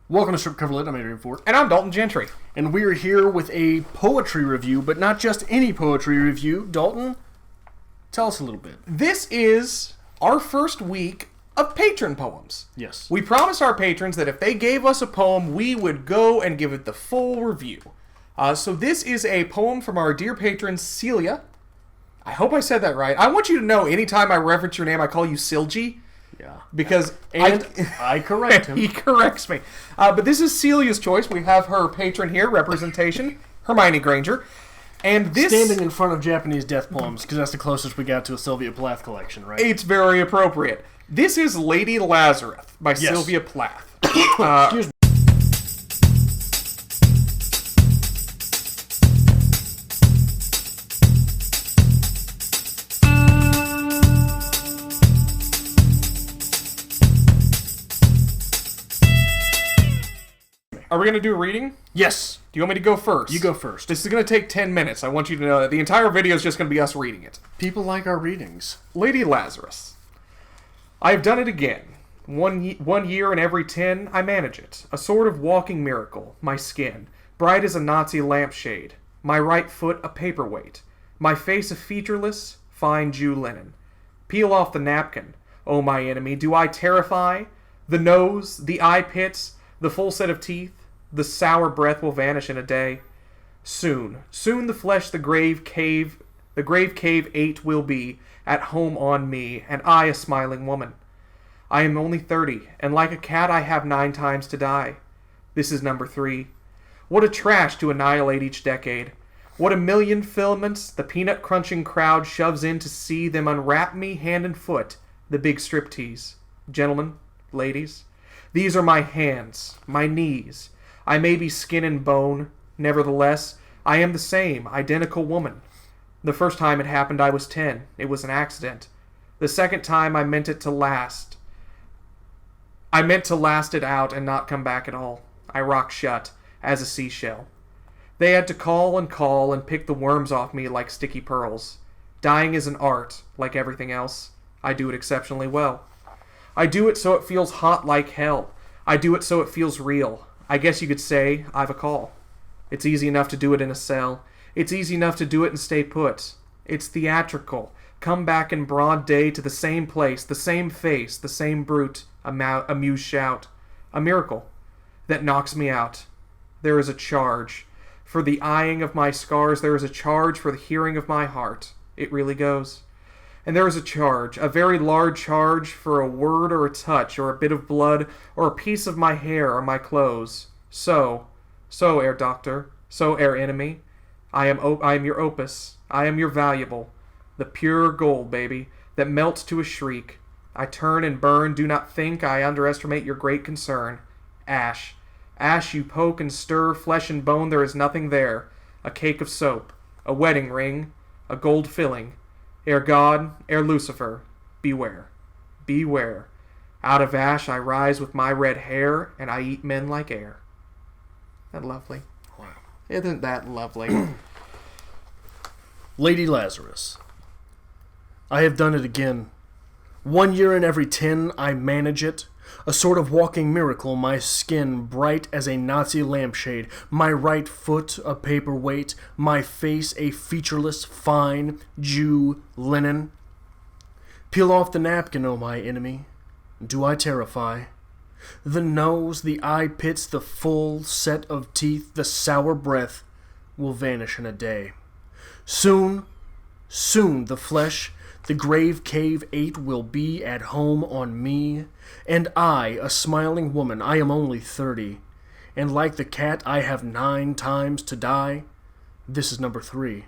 Welcome to Strip Cover Lit. I'm Adrian Fort. And I'm Dalton Gentry. And we're here with a poetry review, but not just any poetry review. Dalton, tell us a little bit. This is our first week of Patron Poems. Yes. We promised our patrons that if they gave us a poem, we would go and give it the full review. So this is a poem from our dear patron, Silje. I hope I said that right. I want you to know anytime I reference your name, I call you Silje. Yeah. Because I correct him. He corrects me. But this is Celia's choice. We have her patron here, representation, Hermione Granger. And this... Standing in front of Japanese death poems, because that's the closest we got to a Sylvia Plath collection, right? It's very appropriate. This is Lady Lazarus by Sylvia Plath. Excuse me. Are we going to do a reading? Yes. Do you want me to go first? You go first. This is going to take 10 minutes. I want you to know that the entire video is just going to be us reading it. People like our readings. Lady Lazarus. I have done it again. One year in every 10, I manage it. A sort of walking miracle. My skin, bright as a Nazi lampshade. My right foot a paperweight. My face a featureless, fine Jew linen. Peel off the napkin, O my enemy. Do I terrify? The nose, the eye pits, the full set of teeth, the sour breath will vanish in a day. Soon the flesh the grave cave ate will be at home on me, and I a smiling woman. I am only 30, and like a cat I have 9 times to die. This is number 3. What a trash to annihilate each decade. What a million filaments the peanut-crunching crowd shoves in to see them unwrap me hand and foot, the big striptease. Gentlemen, ladies, these are my hands, my knees. I may be skin and bone, nevertheless, I am the same, identical woman. The first time it happened I was 10. It was an accident. The second time I meant it to last. I meant to last it out and not come back at all. I rocked shut, as a seashell. They had to call and pick the worms off me like sticky pearls. Dying is an art, like everything else. I do it exceptionally well. I do it so it feels hot like hell. I do it so it feels real. I guess you could say I've a call. It's easy enough to do it in a cell. It's easy enough to do it and stay put. It's theatrical. Come back in broad day to the same place, the same face, the same brute, amused shout. A miracle that knocks me out. There is a charge. For the eyeing of my scars, there is a charge for the hearing of my heart. It really goes. And there is a charge, a very large charge for a word or a touch or a bit of blood or a piece of my hair or my clothes. So, Herr Doctor, so, Herr Enemy, I am your opus, I am your valuable, the pure gold, baby, that melts to a shriek. I turn and burn, do not think I underestimate your great concern. Ash, you poke and stir, flesh and bone, there is nothing there. A cake of soap, a wedding ring, a gold filling. Ere God, ere Lucifer, beware, beware. Out of ash I rise with my red hair, and I eat men like air. Isn't that lovely? Wow. Isn't that lovely? Lady Lazarus. I have done it again. 1 year in every 10, I manage it. A sort of walking miracle, my skin bright as a Nazi lampshade, my right foot a paperweight, my face a featureless, fine Jew linen. Peel off the napkin, O my enemy. Do I terrify? The nose, the eye pits, the full set of teeth, the sour breath will vanish in a day. Soon the flesh the grave cave ate will be at home on me, and I, a smiling woman, I am only 30, and like the cat I have 9 times to die. This is number 3.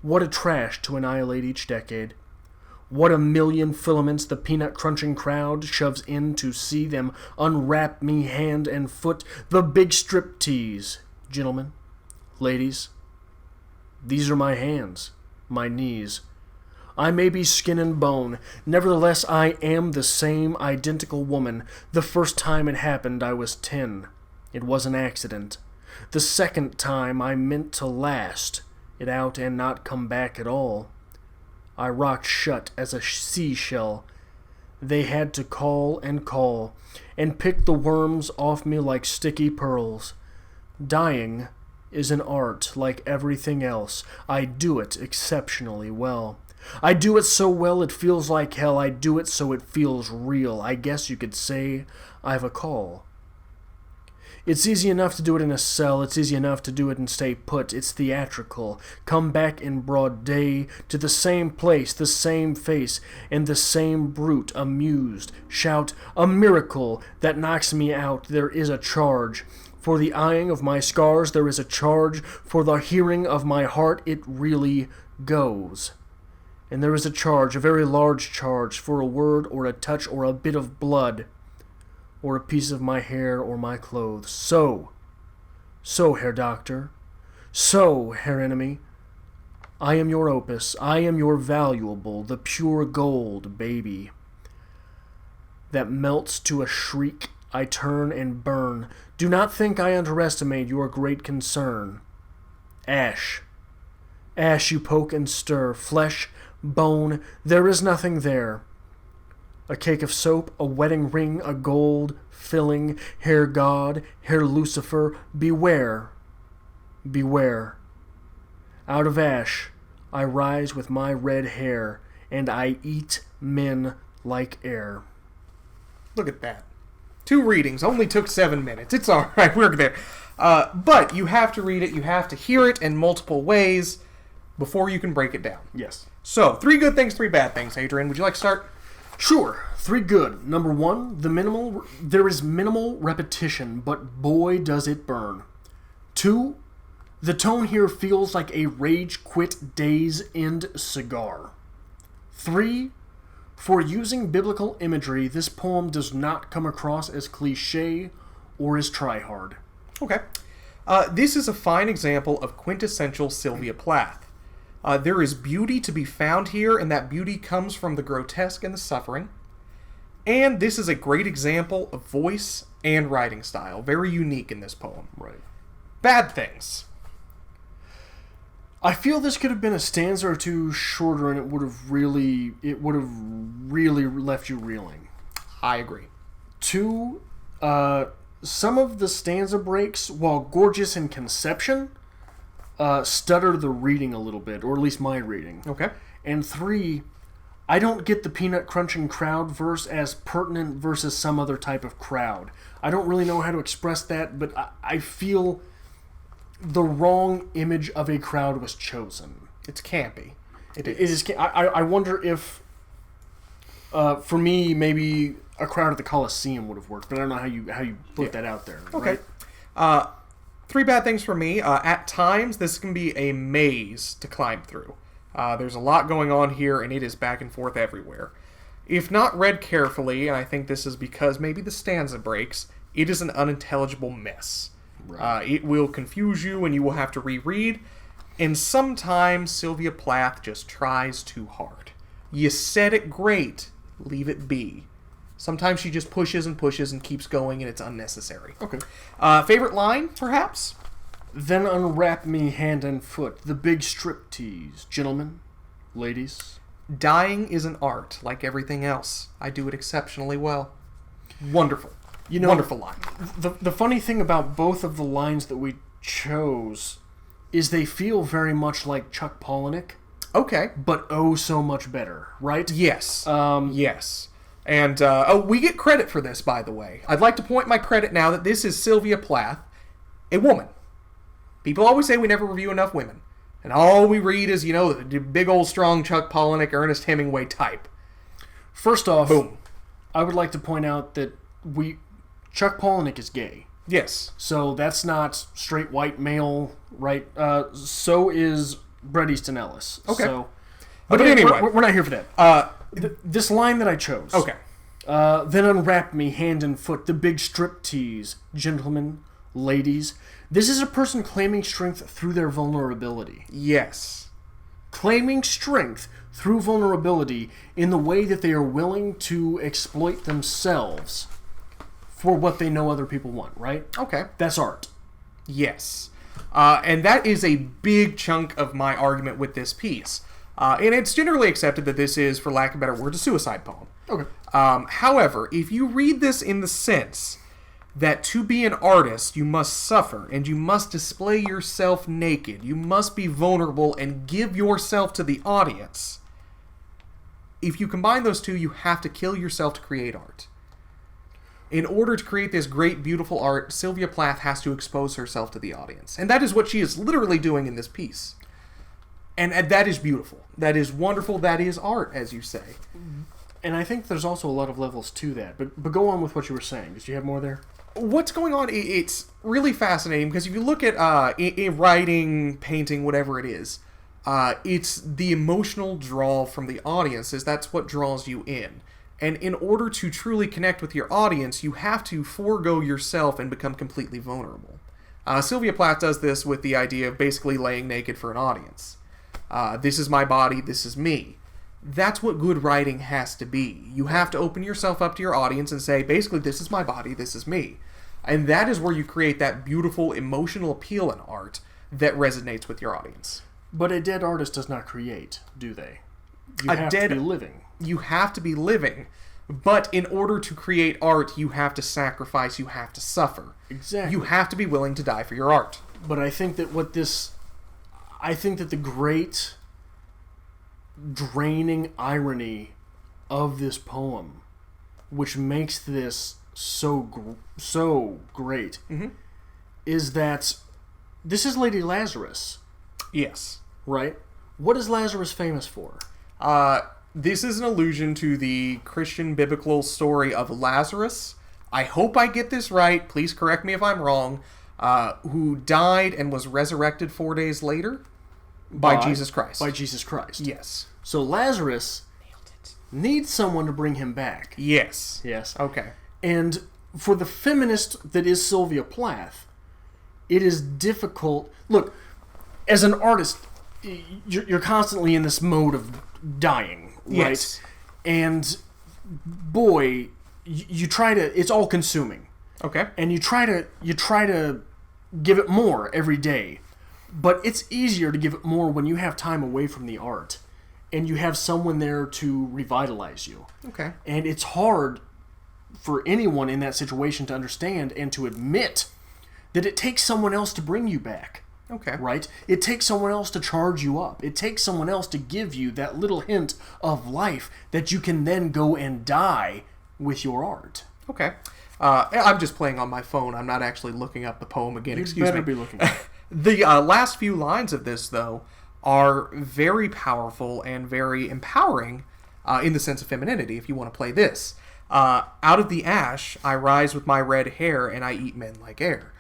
What a trash to annihilate each decade. What a million filaments the peanut-crunching crowd shoves in to see them unwrap me hand and foot, the big striptease. Gentlemen, ladies, these are my hands, my knees. I may be skin and bone, nevertheless I am the same identical woman. The first time it happened I was 10. It was an accident. The second time I meant to last it out and not come back at all. I rocked shut as a seashell. They had to call, and pick the worms off me like sticky pearls. Dying is an art like everything else. I do it exceptionally well. I do it so well it feels like hell. I do it so it feels real. I guess you could say I've a call. It's easy enough to do it in a cell. It's easy enough to do it and stay put. It's theatrical. Come back in broad day to the same place, the same face, and the same brute, amused. Shout, a miracle that knocks me out. There is a charge. For the eyeing of my scars, there is a charge. For the hearing of my heart, it really goes. And there is a charge, a very large charge, for a word or a touch or a bit of blood, or a piece of my hair or my clothes. So, Herr Doctor, so, Herr Enemy, I am your opus, I am your valuable, the pure gold, baby, that melts to a shriek. I turn and burn. Do not think I underestimate your great concern. Ash, ash you poke and stir, flesh, bone, there is nothing there. A cake of soap, a wedding ring, a gold filling, Herr God, Herr Lucifer, beware, beware. Out of ash I rise with my red hair, and I eat men like air. Look at that. 2 readings, only took 7 minutes. It's alright, we're there. But you have to read it, you have to hear it in multiple ways before you can break it down. Yes. So, 3 good things, 3 bad things. Adrian, would you like to start? Sure. 3 good. Number 1, there is minimal repetition, but boy does it burn. 2, the tone here feels like a rage quit day's end cigar. 3, for using biblical imagery, this poem does not come across as cliche or as try-hard. Okay. This is a fine example of quintessential Sylvia Plath. There is beauty to be found here, and that beauty comes from the grotesque and the suffering. And this is a great example of voice and writing style. Very unique in this poem. Right. Bad things. I feel this could have been a stanza or 2 shorter, and it would have really left you reeling. I agree. 2, some of the stanza breaks, while gorgeous in conception, stutter the reading a little bit, or at least my reading. Okay. And 3, I don't get the peanut crunching crowd verse as pertinent versus some other type of crowd. I don't really know how to express that, but I feel the wrong image of a crowd was chosen. It's campy. It is. I wonder if, for me, maybe a crowd at the Coliseum would have worked, but I don't know how you put that out there. Okay. Right? 3 bad things for me. At times, this can be a maze to climb through. There's a lot going on here, and it is back and forth everywhere. If not read carefully, and I think this is because maybe the stanza breaks, it is an unintelligible mess. Right. It will confuse you, and you will have to reread. And sometimes Sylvia Plath just tries too hard. You said it great. Leave it be. Sometimes she just pushes and pushes and keeps going, and it's unnecessary. Okay. Favorite line, perhaps? Then unwrap me hand and foot, the big striptease. Gentlemen, ladies. Dying is an art, like everything else. I do it exceptionally well. Wonderful. Wonderful line. The funny thing about both of the lines that we chose is they feel very much like Chuck Palahniuk. Okay. But oh so much better, right? Yes. Yes. And, we get credit for this, by the way. I'd like to point my credit now that this is Sylvia Plath, a woman. People always say we never review enough women. And all we read is, the big old strong Chuck Palahniuk, Ernest Hemingway type. First off, boom. I would like to point out that Chuck Palahniuk is gay. Yes. So that's not straight white male, right? So is Bret Easton Ellis. Okay. So, but anyway. We're not here for that. This line that I chose. Okay. Then unwrap me hand and foot, the big striptease. Gentlemen, ladies. This is a person claiming strength through their vulnerability. Yes. Claiming strength through vulnerability in the way that they are willing to exploit themselves for what they know other people want, right? Okay. That's art. Yes. And that is a big chunk of my argument with this piece. And it's generally accepted that this is, for lack of better words, a suicide poem. Okay. However, if you read this in the sense that to be an artist, you must suffer, and you must display yourself naked, you must be vulnerable and give yourself to the audience, if you combine those two, you have to kill yourself to create art. In order to create this great, beautiful art, Sylvia Plath has to expose herself to the audience. And that is what she is literally doing in this piece. And that is beautiful. That is wonderful. That is art, as you say. And I think there's also a lot of levels to that. But go on with what you were saying. Did you have more there? What's going on, it's really fascinating, because if you look at writing, painting, whatever it is, it's the emotional draw from the audiences. That's what draws you in. And in order to truly connect with your audience, you have to forego yourself and become completely vulnerable. Sylvia Plath does this with the idea of basically laying naked for an audience. This is my body, this is me. That's what good writing has to be. You have to open yourself up to your audience and say, basically, this is my body, this is me. And that is where you create that beautiful emotional appeal in art that resonates with your audience. But a dead artist does not create, do they? You have to be living. You have to be living. But in order to create art, you have to sacrifice, you have to suffer. Exactly. You have to be willing to die for your art. But I think that the great draining irony of this poem, which makes this so great, is that this is Lady Lazarus. Yes. Right? What is Lazarus famous for? This is an allusion to the Christian biblical story of Lazarus. I hope I get this right. Please correct me if I'm wrong. Who died and was resurrected 4 days later by Jesus Christ. By Jesus Christ. Yes. So Lazarus needs someone to bring him back. Yes. Yes. Okay. And for the feminist that is Sylvia Plath, it is difficult. Look, as an artist, you're constantly in this mode of dying, right? Yes. And boy, you try to. It's all consuming. Okay. And you try to give it more every day, but it's easier to give it more when you have time away from the art, and you have someone there to revitalize you. Okay. And it's hard for anyone in that situation to understand and to admit that it takes someone else to bring you back. Okay. Right? It takes someone else to charge you up. It takes someone else to give you that little hint of life that you can then go and die with your art. Okay. I'm just playing on my phone. I'm not actually looking up the poem again. Excuse me. You better be looking at it. The last few lines of this, though, are very powerful and very empowering in the sense of femininity, if you want to play this. Out of the ash, I rise with my red hair, and I eat men like air.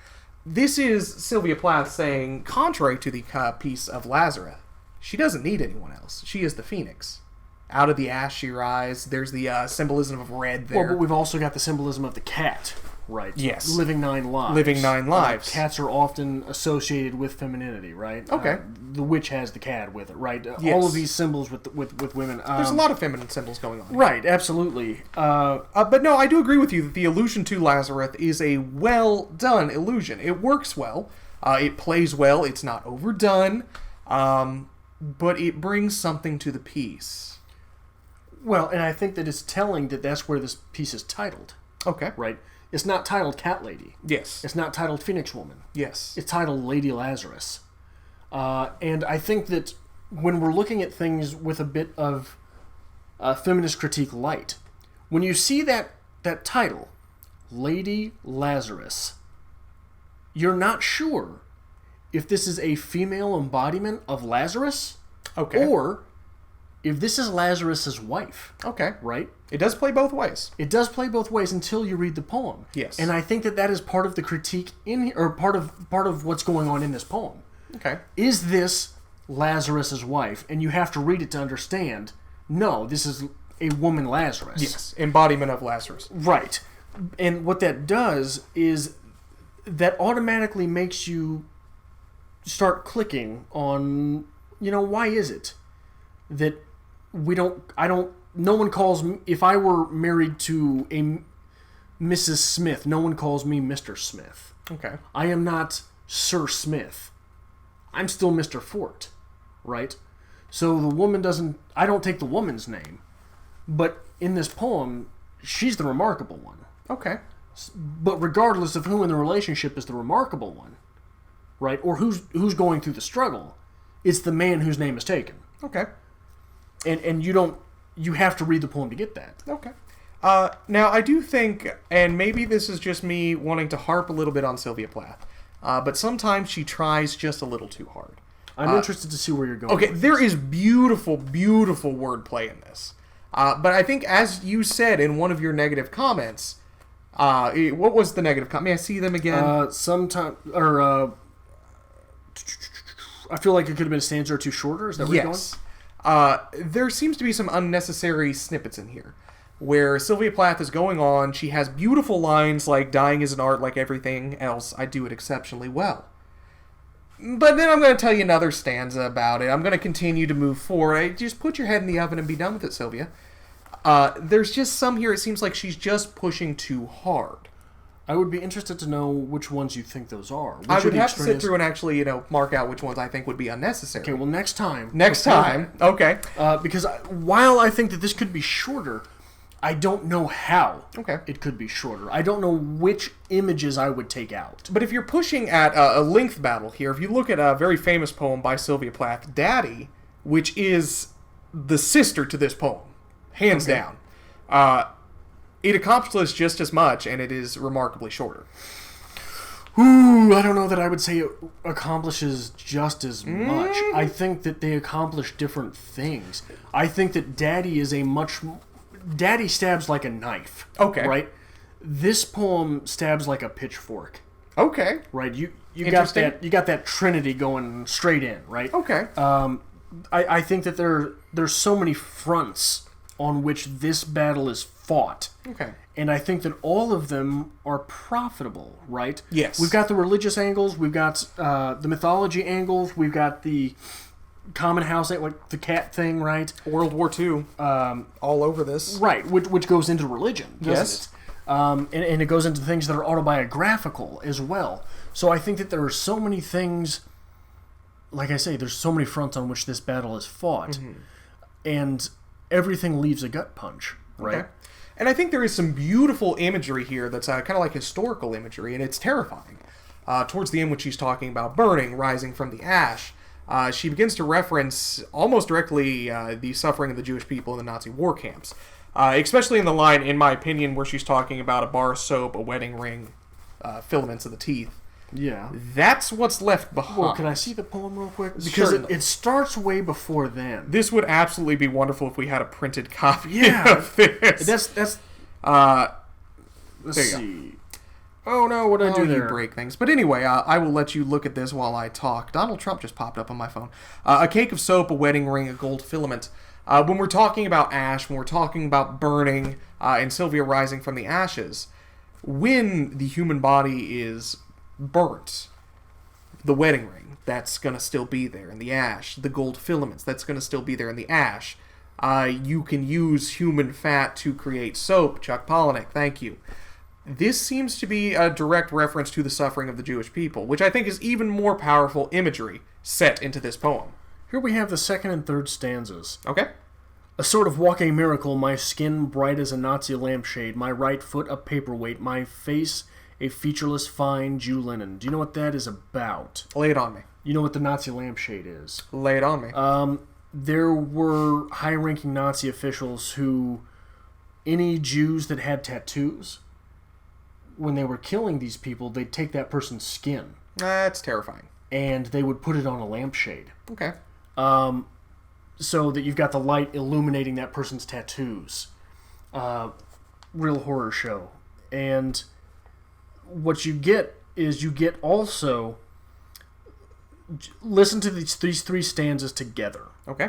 This is Sylvia Plath saying, contrary to the piece of Lazarus, she doesn't need anyone else. She is the phoenix. Out of the ash she rises. There's the symbolism of red there. Well, but we've also got the symbolism of the cat, right? Yes. Living 9 lives. Living 9 lives. Cats are often associated with femininity, right? Okay. The witch has the cat with it, right? Yes. All of these symbols with women. There's a lot of feminine symbols going on. Right, absolutely. But no, I do agree with you that the allusion to Lazarus is a well-done illusion. It works well. It plays well. It's not overdone. But it brings something to the piece. Well, and I think that it's telling that that's where this piece is titled. Okay. Right? It's not titled Cat Lady. Yes. It's not titled Phoenix Woman. Yes. It's titled Lady Lazarus. And I think that when we're looking at things with a bit of feminist critique light, when you see that title, Lady Lazarus, you're not sure if this is a female embodiment of Lazarus, Okay. or if this is Lazarus's wife. Okay. Right? It does play both ways. It does play both ways until you read the poem. Yes. And I think that is part of the critique in here, or part of what's going on in this poem. Okay. Is this Lazarus's wife? And you have to read it to understand, no, this is a woman Lazarus. Yes. Embodiment of Lazarus. Right. And what that does is that automatically makes you start clicking on, why is it that no one calls me, if I were married to a Mrs. Smith, no one calls me Mr. Smith. Okay. I am not Sir Smith. I'm still Mr. Fort, right? So the woman I don't take the woman's name. But in this poem, she's the remarkable one. Okay. But regardless of who in the relationship is the remarkable one, right, or who's going through the struggle, it's the man whose name is taken. Okay. And you have to read the poem to get that. Okay. Now, I do think, and maybe this is just me wanting to harp a little bit on Sylvia Plath, but sometimes she tries just a little too hard. I'm interested to see where you're going. Okay, there is beautiful, beautiful wordplay in this. But I think, as you said in one of your negative comments, what was the negative comment? May I see them again? I feel like it could have been a stanza or two shorter. Is that where you're going? There seems to be some unnecessary snippets in here, where Sylvia Plath is going on. She has beautiful lines like, dying is an art like everything else, I do it exceptionally well. But then I'm going to tell you another stanza about it. I'm going to continue to move forward. Just put your head in the oven and be done with it, Sylvia. There's just some here, it seems like she's just pushing too hard. I would be interested to know which ones you think those are. I would have to sit through and actually, mark out which ones I think would be unnecessary. Okay, well, next time. Okay. Because while I think that this could be shorter, I don't know how it could be shorter. I don't know which images I would take out. But if you're pushing at a length battle here, if you look at a very famous poem by Sylvia Plath, Daddy, which is the sister to this poem, hands down, it accomplishes just as much, and it is remarkably shorter. Ooh, I don't know that I would say it accomplishes just as much. I think that they accomplish different things. I think that Daddy is Daddy stabs like a knife. Okay. Right? This poem stabs like a pitchfork. Okay. Right? You got that trinity going straight in, right? Okay. I think that there's so many fronts on which this battle is fought. Okay. And I think that all of them are profitable, right? Yes. We've got the religious angles, we've got the mythology angles, we've got the common house, like the cat thing, right? World War II, all over this. Right, which goes into religion, doesn't it? And it goes into things that are autobiographical as well. So I think that there are so many things, like I say, there's so many fronts on which this battle is fought. And everything leaves a gut punch, right? Okay. And I think there is some beautiful imagery here that's kind of like historical imagery, and it's terrifying. Towards the end, when she's talking about burning, rising from the ash, she begins to reference almost directly the suffering of the Jewish people in the Nazi war camps. Especially in the line, in my opinion, where she's talking about a bar of soap, a wedding ring, filaments of the teeth. Yeah. That's what's left behind. Well, can I see the poem real quick? Because it starts way before then. This would absolutely be wonderful if we had a printed copy of this. Let's see. Go. Oh no, what did I do there? You break things. But anyway, I will let you look at this while I talk. Donald Trump just popped up on my phone. A cake of soap, a wedding ring, a gold filament. When we're talking about ash, when we're talking about burning, and Sylvia rising from the ashes, when the human body is burnt, the wedding ring, that's going to still be there in the ash. The gold filaments, that's going to still be there in the ash. You can use human fat to create soap. Chuck Palahniuk, thank you. This seems to be a direct reference to the suffering of the Jewish people, which I think is even more powerful imagery set into this poem. Here we have the second and third stanzas. Okay. A sort of walking miracle, my skin bright as a Nazi lampshade, my right foot a paperweight, my face a featureless fine Jew linen. Do you know what that is about? Lay it on me. You know what the Nazi lampshade is? Lay it on me. There were high-ranking Nazi officials who, any Jews that had tattoos, when they were killing these people, they'd take that person's skin. That's terrifying. And they would put it on a lampshade. Okay. So that you've got the light illuminating that person's tattoos. Real horror show. And what you get is you get also... Listen to these three stanzas together. Okay.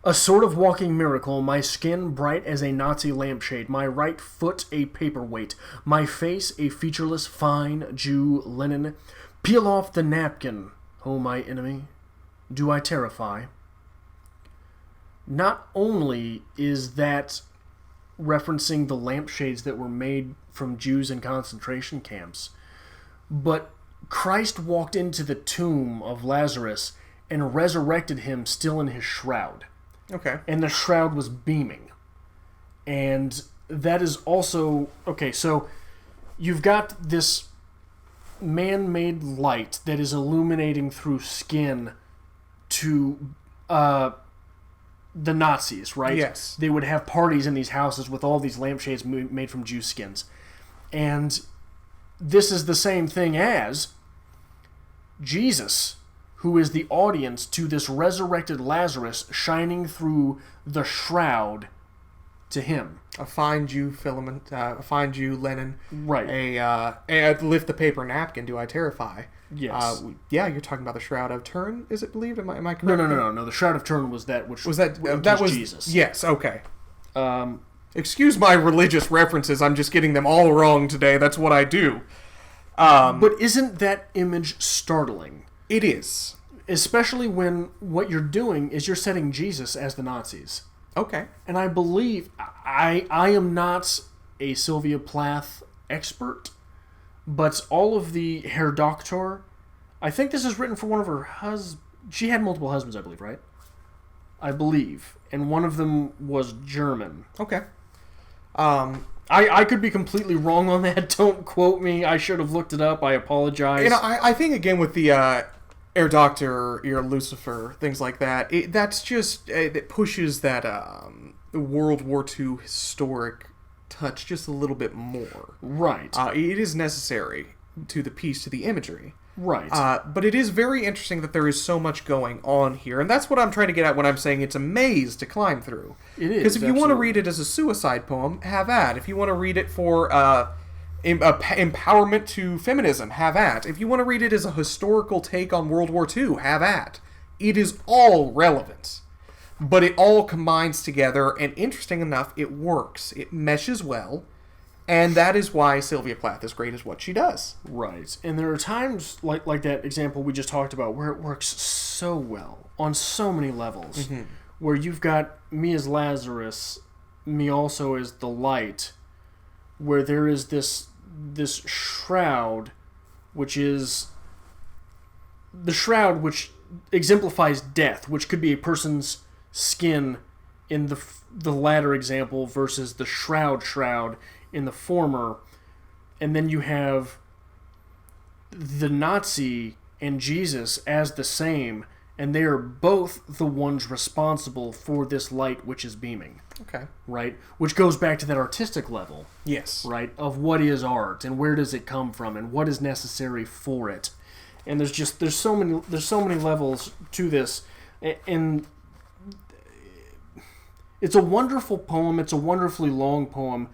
A sort of walking miracle, my skin bright as a Nazi lampshade, my right foot a paperweight, my face a featureless fine Jew linen. Peel off the napkin, O my enemy, do I terrify? Not only is that referencing the lampshades that were made from Jews in concentration camps, but Christ walked into the tomb of Lazarus and resurrected him still in his shroud. Okay. And the shroud was beaming. And that is also... Okay, so you've got this man-made light that is illuminating through skin to the Nazis, right? Yes. They would have parties in these houses with all these lampshades made from Jew skins. And this is the same thing as Jesus, who is the audience to this resurrected Lazarus shining through the shroud to him. A fine Jew filament, a fine Jew linen. Right. A lift the paper napkin, do I terrify? Yes. Yeah, you're talking about the Shroud of Turin, is it believed? Am I correct? No. The Shroud of Turin was that which was Jesus. Yes, okay. Excuse my religious references, I'm just getting them all wrong today. That's what I do. But isn't that image startling? It is. Especially when what you're doing is you're setting Jesus as the Nazis. Okay. And I believe, I am not a Sylvia Plath expert, but all of the Herr Doktor, I think this is written for one of her husbands. She had multiple husbands, I believe, right? I believe. And one of them was German. Okay. I could be completely wrong on that. Don't quote me. I should have looked it up. I apologize. I think, again, with the Herr Doctor, your Lucifer, things like that, that's just, it pushes that World War II historic touch just a little bit more. Right. It is necessary to the piece, to the imagery. Right. But it is very interesting that there is so much going on here, and that's what I'm trying to get at when I'm saying it's a maze to climb through. It is. Because if you want to read it as a suicide poem, have at. If you want to read it for empowerment to feminism, have at. If you want to read it as a historical take on World War II, have at. It is all relevant. But it all combines together, and interesting enough, it works. It meshes well, and that is why Sylvia Plath is great at what she does. Right. And there are times, like that example we just talked about, where it works so well, on so many levels, where you've got me as Lazarus, me also as the light, where there is this shroud, which is the shroud which exemplifies death, which could be a person's skin in the latter example versus the shroud in the former. And then you have the Nazi and Jesus as the same, and they are both the ones responsible for this light which is beaming. Okay. Right? Which goes back to that artistic level. Yes. Right? Of what is art and where does it come from and what is necessary for it. And there's so many levels to this. And it's a wonderful poem. It's a wonderfully long poem.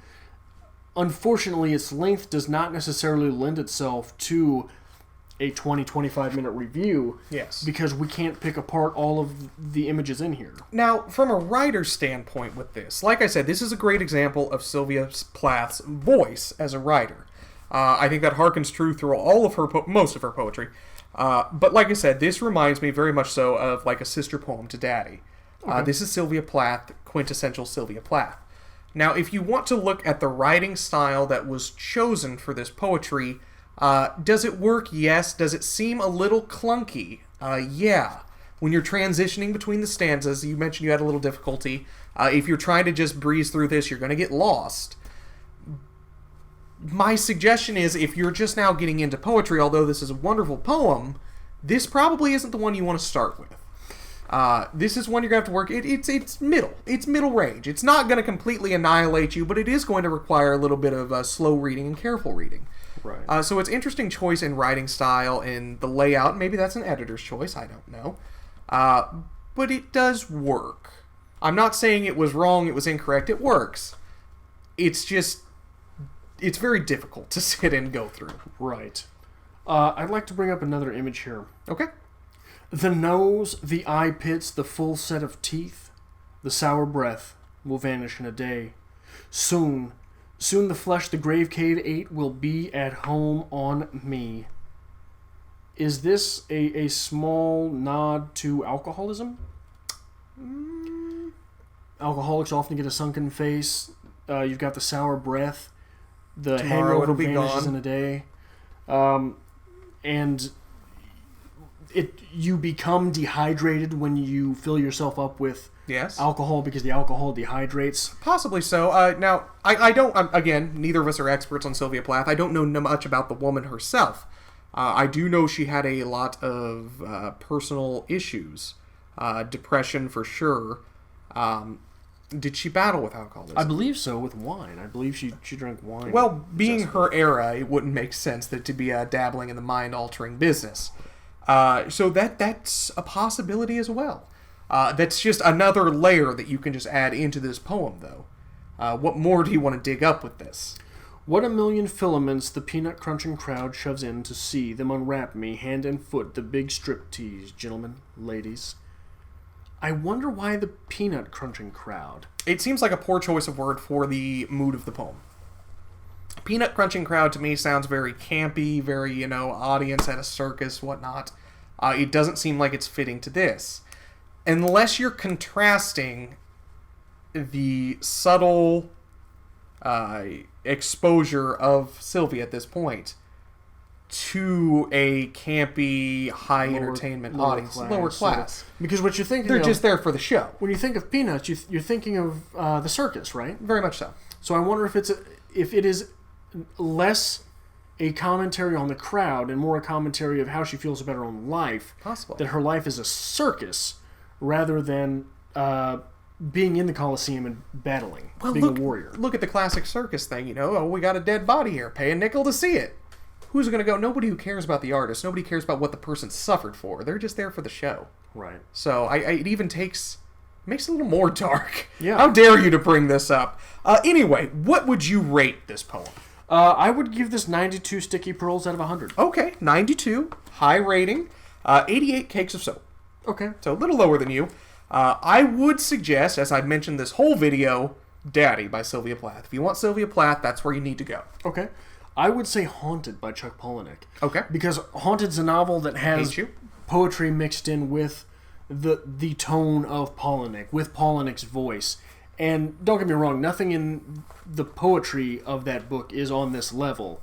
Unfortunately, its length does not necessarily lend itself to a 20-25 minute review. Yes. Because we can't pick apart all of the images in here. Now, from a writer's standpoint with this, like I said, this is a great example of Sylvia Plath's voice as a writer. I think that harkens true through all of her, most of her poetry. But like I said, this reminds me very much so of like a sister poem to Daddy. Okay. This is Sylvia Plath, quintessential Sylvia Plath. Now, if you want to look at the writing style that was chosen for this poetry, does it work? Yes. Does it seem a little clunky? Yeah. When you're transitioning between the stanzas, you mentioned you had a little difficulty. If you're trying to just breeze through this, you're going to get lost. My suggestion is, if you're just now getting into poetry, although this is a wonderful poem, this probably isn't the one you want to start with. This is one you're going to have to work. It's middle. It's middle range. It's not going to completely annihilate you, but it is going to require a little bit of slow reading and careful reading. Right. So it's interesting choice in writing style and the layout. Maybe that's an editor's choice. I don't know. But it does work. I'm not saying it was wrong, it was incorrect. It works. It's just... it's very difficult to sit and go through. Right. I'd like to bring up another image here. Okay. The nose, the eye pits, the full set of teeth, the sour breath will vanish in a day. Soon the flesh the grave cave ate will be at home on me. Is this a small nod to alcoholism? Alcoholics often get a sunken face. You've got the sour breath. The Tomorrow hangover it'll be vanishes gone. in a day. And you become dehydrated when you fill yourself up with alcohol because the alcohol dehydrates. Possibly so. Now, I don't, again, neither of us are experts on Sylvia Plath. I don't know much about the woman herself. I do know she had a lot of personal issues. Depression for sure. Did she battle with alcoholism? I believe so, with wine. I believe she drank wine. Well, being her era, it wouldn't make sense that to be dabbling in the mind-altering business. So that's a possibility as well. That's just another layer that you can just add into this poem, though. What more do you want to dig up with this? What a million filaments the peanut-crunching crowd shoves in to see them unwrap me hand and foot, the big striptease, gentlemen, ladies. I wonder why the peanut-crunching crowd? It seems like a poor choice of word for the mood of the poem. Peanut-crunching crowd to me sounds very campy, very, audience at a circus, whatnot. It doesn't seem like it's fitting to this. Unless you're contrasting the subtle exposure of Sylvia at this point to a campy, high entertainment audience, lower class. Because what you're thinking they're just there for the show. When you think of Peanuts, you're thinking of the circus, right? Very much so. So I wonder if it is less a commentary on the crowd and more a commentary of how she feels about her own life. Possibly. That her life is a circus rather than being in the Coliseum and battling, being a warrior. Look at the classic circus thing, we got a dead body here, pay a nickel to see it. Who's going to go? Nobody who cares about the artist. Nobody cares about what the person suffered for. They're just there for the show. Right. So it even makes it a little more dark. Yeah. How dare you to bring this up? Anyway, what would you rate this poem? I would give this 92 sticky pearls out of 100. Okay, 92. High rating. 88 cakes of soap. Okay. So a little lower than you. I would suggest, as I mentioned this whole video, Daddy by Sylvia Plath. If you want Sylvia Plath, that's where you need to go. Okay. I would say Haunted by Chuck Palahniuk. Okay. Because Haunted's a novel that has poetry mixed in with the tone of Palahniuk, with Palahniuk's voice. And don't get me wrong, nothing in the poetry of that book is on this level.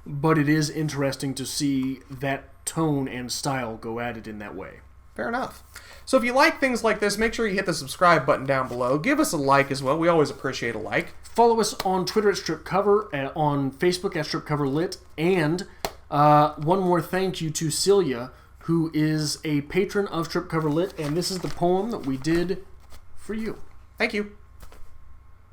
But it is interesting to see that tone and style go at it in that way. Fair enough. So if you like things like this, make sure you hit the subscribe button down below. Give us a like as well. We always appreciate a like. Follow us on Twitter at StripCover, on Facebook at StripCoverLit, and one more thank you to Silje, who is a patron of StripCoverLit, and this is the poem that we did for you. Thank you.